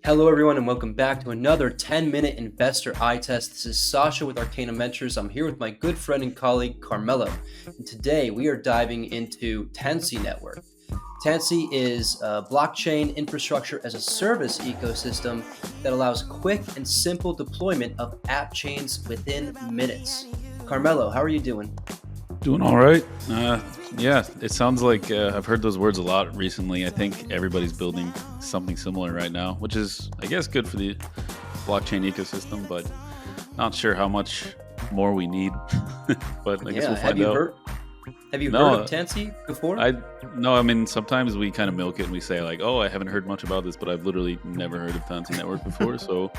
Hello, everyone, and welcome back to another 10-minute investor eye test. This is Sasha with Arcanum Ventures. I'm here with my good friend and colleague, Carmelo. And today we are diving into Tanssi Network. Tanssi is a blockchain infrastructure as a service ecosystem that allows quick and simple deployment of app chains within minutes. Carmelo, how are you doing? Doing all right. Yeah, it sounds like I've heard those words a lot recently. I think everybody's building something similar right now, which is, I guess, good for the blockchain ecosystem, but not sure how much more we need. But I guess Yeah, we'll find out. have you heard of No, Tanssi before? I no, I mean sometimes we kind of milk it and we say like, "Oh, I haven't heard much about this," but I've literally never heard of Tanssi Network before, so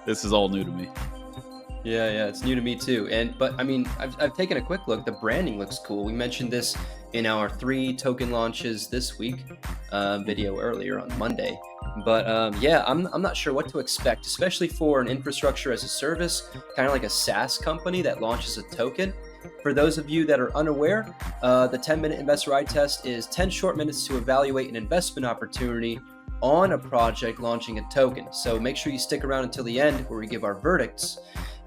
this is all new to me. Yeah, it's new to me too. But I mean, I've taken a quick look. The branding looks cool. We mentioned this in our 3 token launches this week video earlier on Monday. But yeah, I'm not sure what to expect, especially for an infrastructure as a service, kind of like a SaaS company that launches a token. For those of you that are unaware, the 10-minute investor eye test is 10 short minutes to evaluate an investment opportunity on a project launching a token. So make sure you stick around until the end where we give our verdicts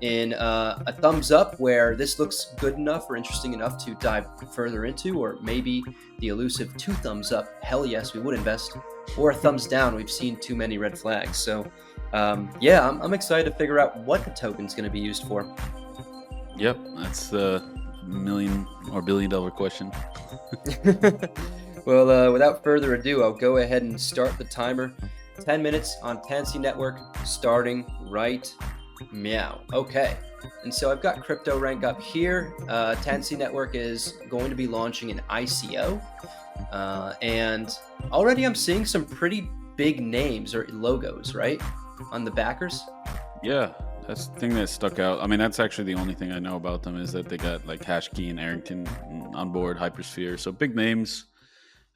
in a thumbs up where this looks good enough or interesting enough to dive further into, or maybe the elusive 2 thumbs up, hell yes, we would invest, or a thumbs down, we've seen too many red flags. So yeah, I'm excited to figure out what the token's going to be used for. Yep, that's the million or billion-dollar question. Well, without further ado, I'll go ahead and start the timer. 10 minutes on Tanssi Network, starting right meow. Okay. And so I've got crypto rank up here. Tanssi Network is going to be launching an ICO. And already I'm seeing some pretty big names or logos, right? On the backers. Yeah, that's the thing that stuck out. I mean, that's actually the only thing I know about them is that they got like Hashkey and Arrington on board, Hypersphere. So big names.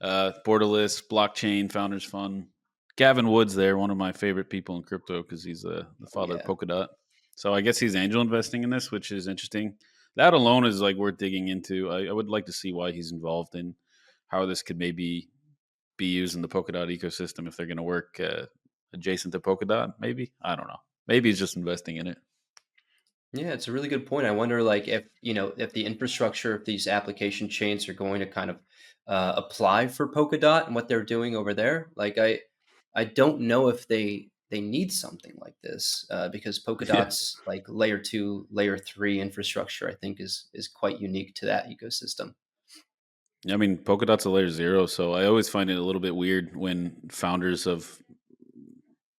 Borderless, Blockchain, Founders Fund. Gavin Wood's there, one of my favorite people in crypto because he's the father of Yeah. Polkadot. So I guess he's angel investing in this, which is interesting. That alone is like worth digging into. I would like to see why he's involved in how this could maybe be used in the Polkadot ecosystem if they're going to work adjacent to Polkadot. Maybe I don't know. Maybe he's just investing in it. Yeah, it's a really good point. I wonder, like, if the infrastructure of these application chains are going to kind of apply for Polkadot and what they're doing over there. Like, I don't know if they need something like this because Yeah. Polkadot's like layer 2, layer 3 infrastructure, I think, is quite unique to that ecosystem. I mean, Polkadot's a layer zero, so I always find it a little bit weird when founders of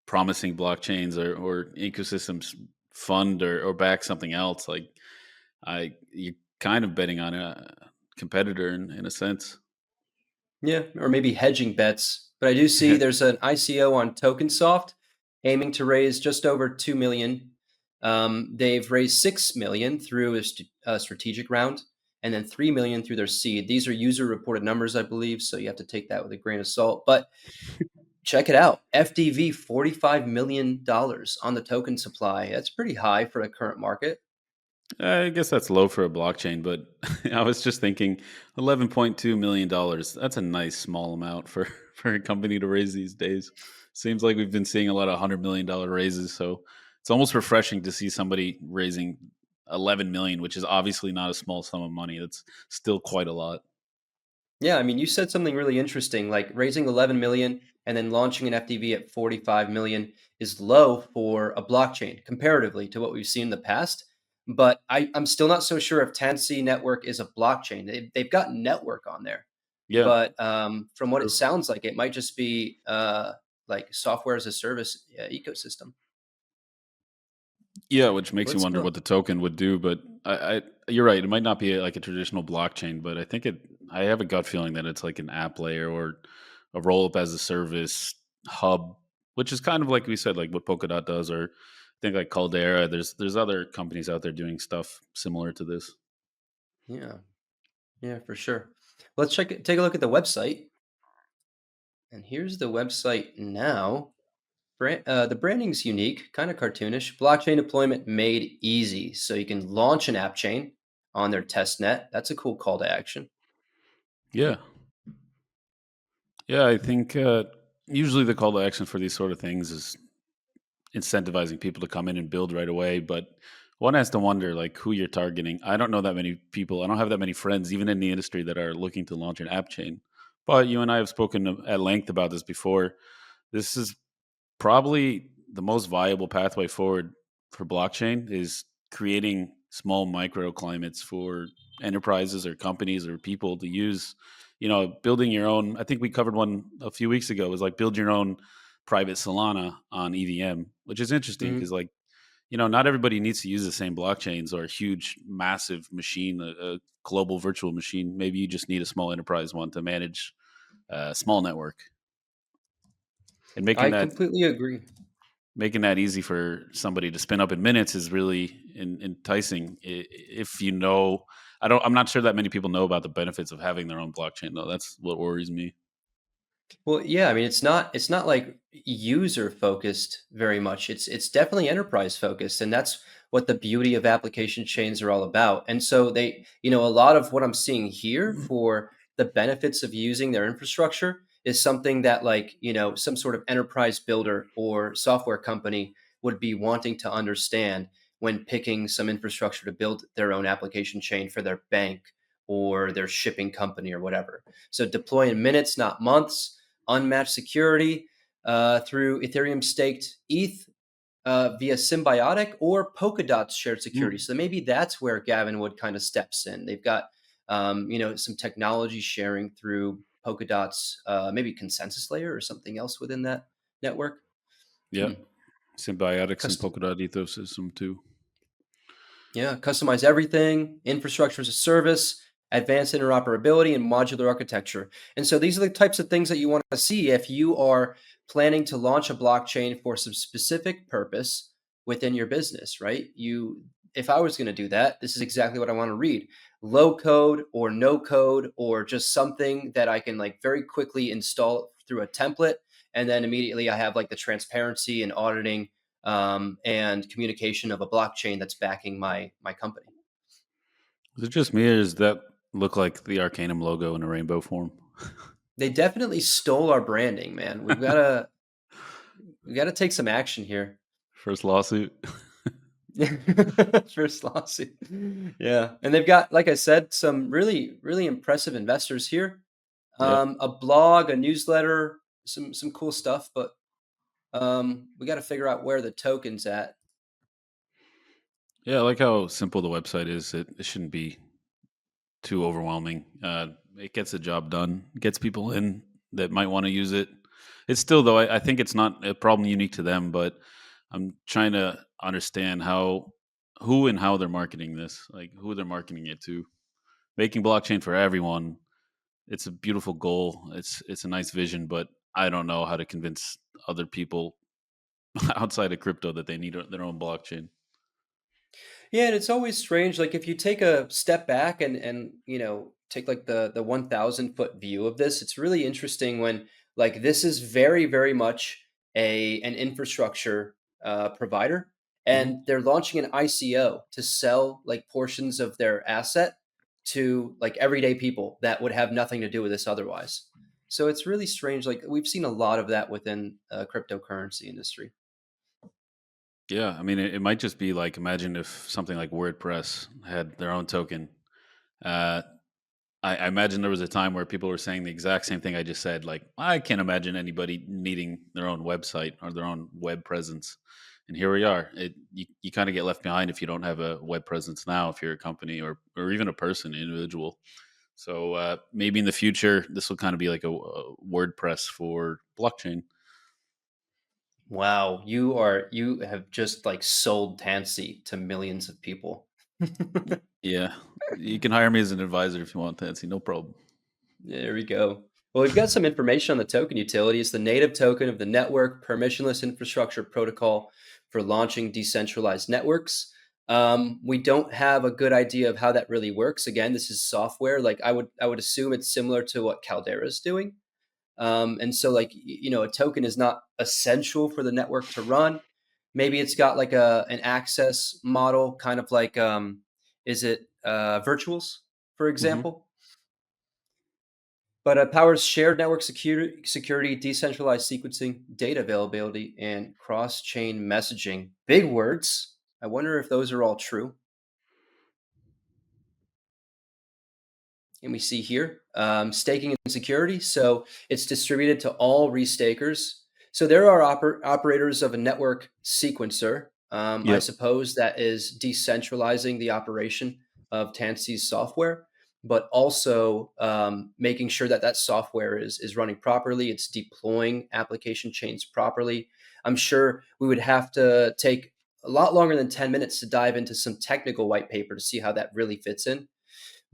promising blockchains or ecosystems fund or back something else. Like, you're kind of betting on a competitor in a sense. Yeah, or maybe hedging bets. But I do see Yeah. there's an ICO on TokenSoft aiming to raise just over 2 million. They've raised 6 million through a strategic round and then 3 million through their seed. These are user reported numbers, I believe, so you have to take that with a grain of salt. But check it out. FDV $45 million on the token supply. That's pretty high for the current market. I guess that's low for a blockchain, but I was just thinking $11.2 million. That's a nice small amount for, for a company to raise these days. Seems like we've been seeing a lot of $100 million raises, so it's almost refreshing to see somebody raising 11 million, which is obviously not a small sum of money. That's still quite a lot. Yeah, I mean, you said something really interesting, like raising 11 million and then launching an FDV at 45 million is low for a blockchain comparatively to what we've seen in the past. But I'm still not so sure if Tansy Network is a blockchain. They've got network on there, Yeah. but from what it True. sounds like, it might just be like software as a service ecosystem. Yeah, which makes you Let's wonder go. what the token would do. But you're right. It might not be like a traditional blockchain, but I think it. I have a gut feeling that it's like an app layer or a roll up as a service hub, which is kind of like we said, like what Polkadot does, or I think like Caldera. There's other companies out there doing stuff similar to this. Yeah, yeah, for sure. Let's take a look at the website. And here's the website now. The branding's unique, kind of cartoonish. Blockchain deployment made easy. So you can launch an app chain on their test net. That's a cool call to action. Yeah, yeah. I think usually the call to action for these sort of things is incentivizing people to come in and build right away. But one has to wonder like who you're targeting. I don't know that many people. I don't have that many friends, even in the industry, that are looking to launch an app chain. But you and I have spoken at length about this before. This is probably the most viable pathway forward for blockchain is creating small microclimates for enterprises or companies or people to use. Building your own. I think we covered one a few weeks ago. It was like build your own private Solana on EVM, which is interesting because Mhm. like not everybody needs to use the same blockchains or a huge, massive machine, a global virtual machine. Maybe you just need a small enterprise one to manage a small network, and I completely agree. making that easy for somebody to spin up in minutes is really enticing. If you know, I'm not sure that many people know about the benefits of having their own blockchain though. That's what worries me. Well, yeah, I mean, it's not like user focused very much. It's definitely enterprise focused, and that's what the beauty of application chains are all about. And so a lot of what I'm seeing here for the benefits of using their infrastructure is something that like, some sort of enterprise builder or software company would be wanting to understand when picking some infrastructure to build their own application chain for their bank or their shipping company or whatever. So deploy in minutes, not months, unmatched security through Ethereum staked ETH via Symbiotic or Polkadot's shared security. Mm. So maybe that's where Gavin Wood kind of steps in. They've got some technology sharing through Polkadot's maybe consensus layer or something else within that network. Yeah, Hmm. symbiotics and Custom, Polkadot ecosystem too. Yeah, customize everything, infrastructure as a service, advanced interoperability, and modular architecture. And so these are the types of things that you want to see if you are planning to launch a blockchain for some specific purpose within your business, right? If I was going to do that, this is exactly what I want to read. Low code or no code or just something that I can like very quickly install through a template. And then immediately I have like the transparency and auditing and communication of a blockchain that's backing my company. Is it just me, or does that look like the Arcanum logo in a rainbow form? They definitely stole our branding, man. We got to take some action here. First lawsuit. First lawsuit. Yeah, and they've got, like I said, some really really impressive investors here. Yeah. A blog, a newsletter, some cool stuff, but we got to figure out where the token's at. Yeah, I like how simple the website is. It shouldn't be too overwhelming. It gets the job done, gets people in that might want to use it. It's still, though, I think it's not a problem unique to them, but I'm trying to understand who and how they're marketing this, like who they're marketing it to. Making blockchain for everyone, it's a beautiful goal. It's a nice vision, but I don't know how to convince other people outside of crypto that they need their own blockchain. Yeah, and it's always strange. Like if you take a step back and take like the 1,000 foot view of this, it's really interesting when like this is very very much a an infrastructure provider, Hmm. and they're launching an ICO to sell like portions of their asset to like everyday people that would have nothing to do with this otherwise. So it's really strange. Like we've seen a lot of that within cryptocurrency industry. Yeah, I mean, it might just be like imagine if something like WordPress had their own token. Uh, I imagine there was a time where people were saying the exact same thing I just said. Like, I can't imagine anybody needing their own website or their own web presence. And here we are. You kind of get left behind if you don't have a web presence now, if you're a company or even a person, an individual. So maybe in the future, this will kind of be like a WordPress for blockchain. Wow, you have just like sold Tanssi to millions of people. Yeah, you can hire me as an advisor if you want, Nancy. No problem. There we go. Well, we've got some information on the token utility. It's the native token of the network permissionless infrastructure protocol for launching decentralized networks. We don't have a good idea of how that really works. Again, this is software. Like I would assume it's similar to what Caldera is doing. And so, like, a token is not essential for the network to run. Maybe it's got like an access model, kind of like, is it virtuals, for Hmm. example? But it powers shared network security, decentralized sequencing, data availability, and cross-chain messaging. Big words. I wonder if those are all true. And we see here staking and security. So it's distributed to all restakers. So there are operators of a network sequencer. I Yep. suppose that is decentralizing the operation of Tansi's software, but also making sure that that software is running properly. It's deploying application chains properly. I'm sure we would have to take a lot longer than 10 minutes to dive into some technical white paper to see how that really fits in.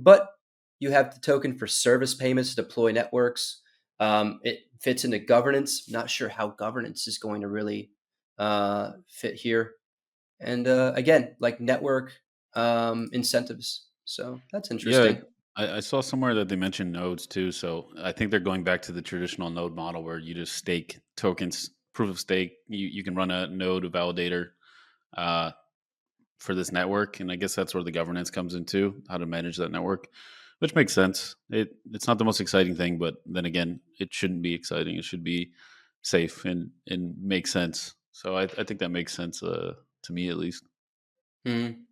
But you have the token for service payments to deploy networks. It fits into governance. Not sure how governance is going to really fit here. And again, like network incentives. So that's Yeah, interesting. I saw somewhere that they mentioned nodes too. So I think they're going back to the traditional node model where you just stake tokens, proof of stake. You can run a node validator uh, for this network, and I guess that's where the governance comes into how to manage that network, which makes sense. It's not the most exciting thing, but then again, it shouldn't be exciting. It should be safe and make sense. So I think that makes sense to me at least. Mhm.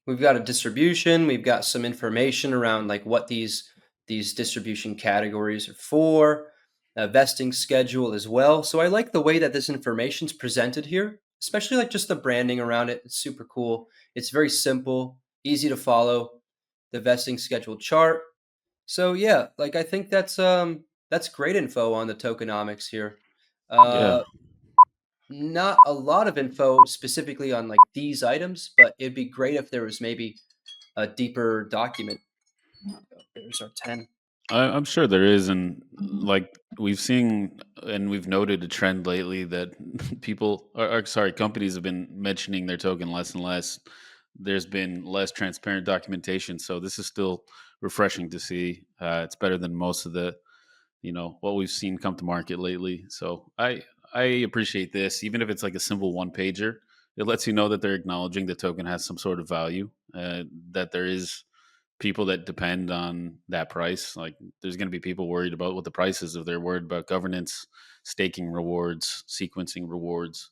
We've got a distribution. We've got some information around like what these distribution categories are for, a vesting schedule as well. So I like the way that this information's presented here, especially like just the branding around it. It's super cool. It's very simple, easy to follow. The vesting schedule chart. So yeah, like I think that's great info on the tokenomics here. Yeah, Not a lot of info specifically on like these items, but it'd be great if there was maybe a deeper document. There's our 10. I'm sure there is, and like we've seen and we've noted a trend lately that people, or sorry, companies have been mentioning their token less and less. There's been less transparent documentation, so this is still refreshing to see. It's better than most of the, what we've seen come to market lately. So I appreciate this, even if it's like a simple one pager. It lets you know that they're acknowledging the token has some sort of value, that there is people that depend on that price. Like there's going to be people worried about what the price is if they're worried about governance, staking rewards, sequencing rewards.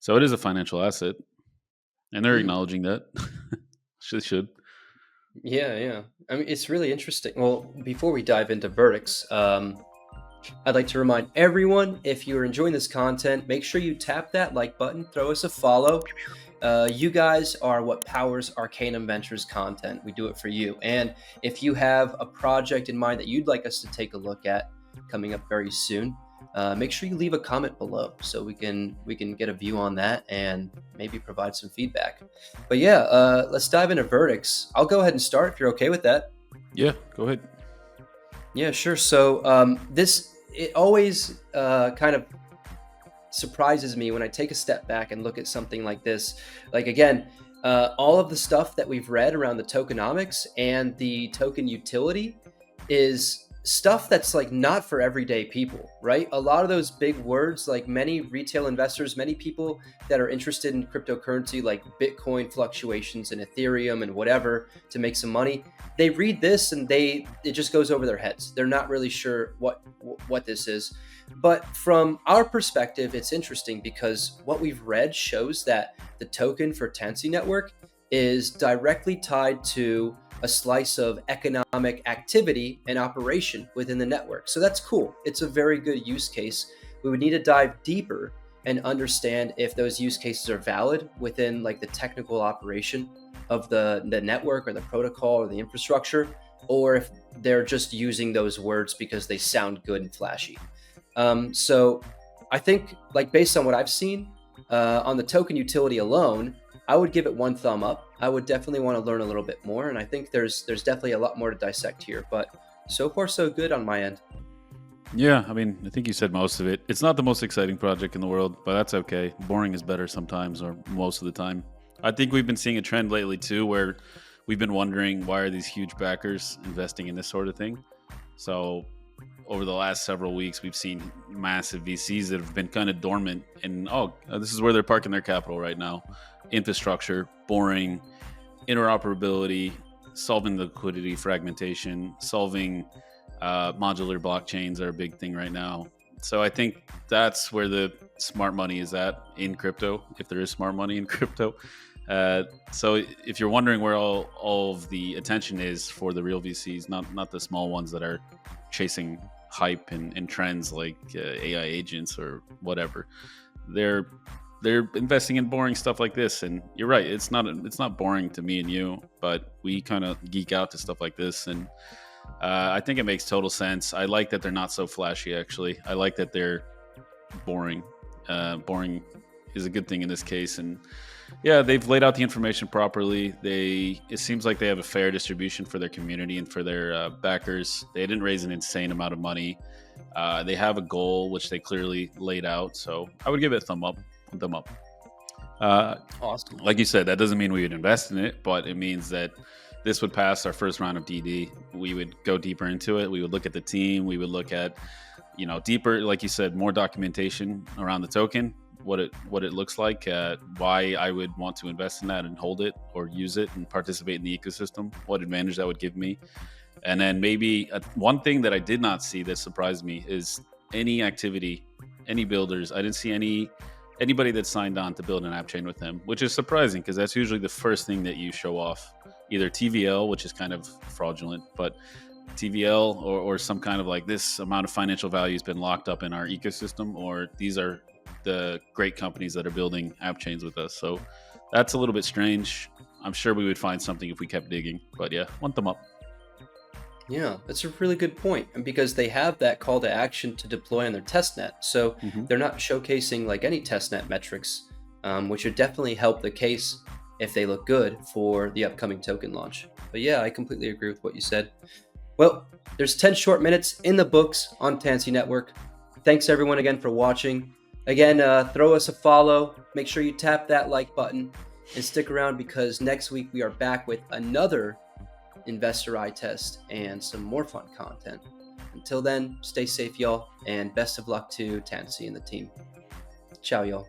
So it is a financial asset, and they're Mm, acknowledging that. Should. yeah, yeah. I mean, it's really interesting. Well, before we dive into verdicts, I'd like to remind everyone if you're enjoying this content, make sure you tap that like button, throw us a follow. You guys are what powers Arcanum Ventures content. We do it for you. And if you have a project in mind that you'd like us to take a look at coming up very soon, make sure you leave a comment below so we can get a view on that and maybe provide some feedback. But yeah, let's dive into verdicts. I'll go ahead and start if you're okay with that. Yeah, go ahead. Yeah, sure. So this it always kind of surprises me when I take a step back and look at something like this. Like again, all of the stuff that we've read around the tokenomics and the token utility is stuff that's like not for everyday people, right? A lot of those big words, like many retail investors, many people that are interested in cryptocurrency, like Bitcoin fluctuations and Ethereum and whatever to make some money, they read this and it just goes over their heads. They're not really sure what this is. But from our perspective, it's interesting because what we've read shows that the token for Tanssi Network is directly tied to a slice of economic activity and operation within the network. So that's cool. It's a very good use case. We would need to dive deeper and understand if those use cases are valid within like the technical operation of the network or the protocol or the infrastructure, or if they're just using those words because they sound good and flashy. So I think, like based on what I've seen on the token utility alone, I would give it one thumb up. I would definitely want to learn a little bit more, and I think there's definitely a lot more to dissect here. But so far, so good on my end. Yeah, I mean, I think you said most of it. It's not the most exciting project in the world, but that's okay. Boring is better sometimes, or most of the time. I think we've been seeing a trend lately too, where we've been wondering why are these huge backers investing in this sort of thing. So over the last several weeks, we've seen massive VCs that have been kind of dormant, and this is where they're parking their capital right now. Infrastructure, boring, interoperability, solving the liquidity fragmentation, solving Modular blockchains are a big thing right now. So I think that's where the smart money is at in crypto, if there is smart money in crypto. So if you're wondering where all of the attention is for the real VCs, not the small ones that are chasing hype and trends like AI agents or whatever, they're investing in boring stuff like this. And you're right, it's not boring to me and you, but we kind of geek out to stuff like this. And I think it makes total sense. I like that they're not so flashy, actually. I like that they're boring. Boring is a good thing in this case. And yeah, they've laid out the information properly. It seems like they have a fair distribution for their community and for their backers. They didn't raise an insane amount of money. They have a goal, which they clearly laid out. So I would give it a thumb up. Awesome. Like you said, that doesn't mean we would invest in it, but it means that this would pass our first round of DD. We would go deeper into it. We would look at the team. We would look at, deeper, like you said, more documentation around the token, what it looks like, why I would want to invest in that and hold it or use it and participate in the ecosystem, what advantage that would give me. And then maybe one thing that I did not see that surprised me is any activity, any builders. I didn't see anybody that signed on to build an app chain with them, which is surprising because that's usually the first thing that you show off. Either TVL, which is kind of fraudulent, but TVL or some kind of like this amount of financial value has been locked up in our ecosystem, or these are the great companies that are building app chains with us. So that's a little bit strange. I'm sure we would find something if we kept digging, but yeah, one thumb up. Yeah, that's a really good point. And because they have that call to action to deploy on their testnet. So they're not showcasing like any testnet metrics, which would definitely help the case if they look good for the upcoming token launch. But yeah, I completely agree with what you said. Well, there's 10 short minutes in the books on Tanssi Network. Thanks everyone again for watching. Again, throw us a follow. Make sure you tap that like button and stick around because next week we are back with another investor eye test and some more fun content. Until then, stay safe, y'all, and best of luck to Tanssi and the team. Ciao, y'all.